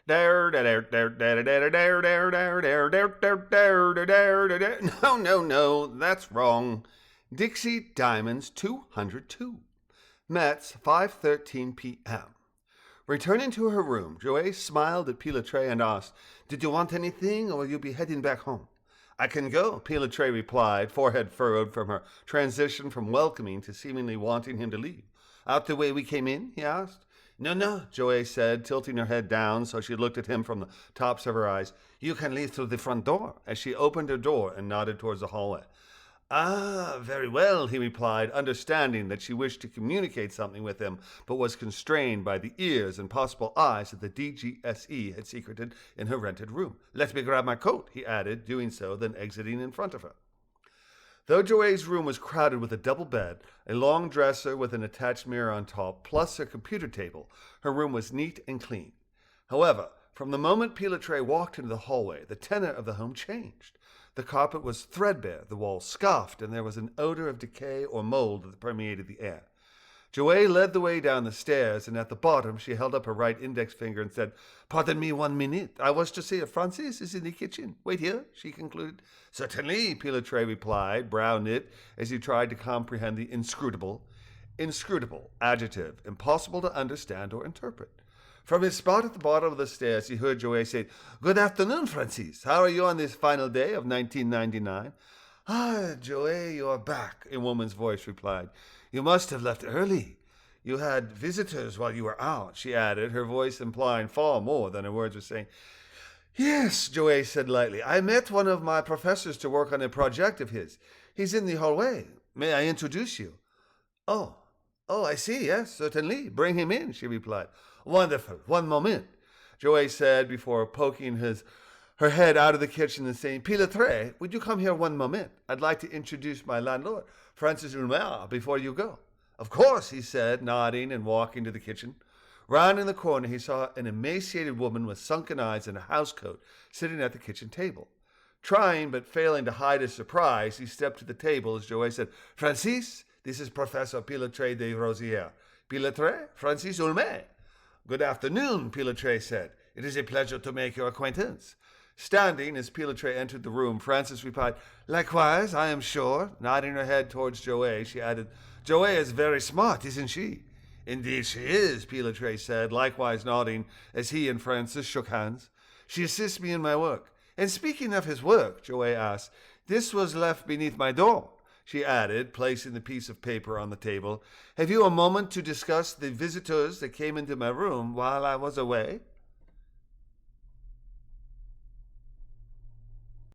No, that's wrong. Dixie Diamonds 202. Metz, 5:13 p.m. Returning to her room, Joey smiled at Piletre and asked, "Did you want anything, or will you be heading back home?" "I can go," Piletre replied, forehead furrowed from her transition from welcoming to seemingly wanting him to leave. "Out the way we came in?" he asked. No, Joey said, tilting her head down so she looked at him from the tops of her eyes. "You can leave through the front door," as she opened her door and nodded towards the hallway. "Ah, very well," he replied, understanding that she wished to communicate something with him, but was constrained by the ears and possible eyes that the DGSE had secreted in her rented room. "Let me grab my coat," he added, doing so, then exiting in front of her. Though Joey's room was crowded with a double bed, a long dresser with an attached mirror on top, plus her computer table, her room was neat and clean. However, from the moment Piletre walked into the hallway, the tenor of the home changed. The carpet was threadbare, the walls scuffed, and there was an odor of decay or mold that permeated the air. Joey led the way down the stairs, and at the bottom she held up her right index finger and said, "Pardon me 1 minute. I was to say if Francis is in the kitchen. Wait here," she concluded. "Certainly," Piletre replied, brow knit, as he tried to comprehend the inscrutable. Inscrutable, adjective, impossible to understand or interpret. From his spot at the bottom of the stairs, he heard Joey say, "Good afternoon, Francis. How are you on this final day of 1999? "Ah, Joey, you are back," a woman's voice replied. "You must have left early. You had visitors while you were out," she added, her voice implying far more than her words were saying. "Yes," Joey said lightly. "I met one of my professors to work on a project of his. He's in the hallway. May I introduce you?" Oh, I see. Yes, certainly. Bring him in," she replied. "Wonderful. 1 moment," Joey said before poking her head out of the kitchen and saying, "Piletre, would you come here 1 moment? I'd like to introduce my landlord, Francis Ulmer, before you go." "Of course," he said, nodding and walking to the kitchen. Round in the corner, he saw an emaciated woman with sunken eyes and a housecoat sitting at the kitchen table. Trying but failing to hide his surprise, he stepped to the table as Joey said, "Francis, this is Professor Piletre de Rosière. Piletre, Francis Ulmer." "Good afternoon," Piletre said. "It is a pleasure to make your acquaintance." Standing as Piletre entered the room, Francis replied, "Likewise, I am sure." Nodding her head towards Joey, she added, "Joey is very smart, isn't she?" "Indeed she is," Piletre said, likewise nodding as he and Francis shook hands. "She assists me in my work." "And speaking of his work," Joey asked, "this was left beneath my door," she added, placing the piece of paper on the table. "Have you a moment to discuss the visitors that came into my room while I was away?"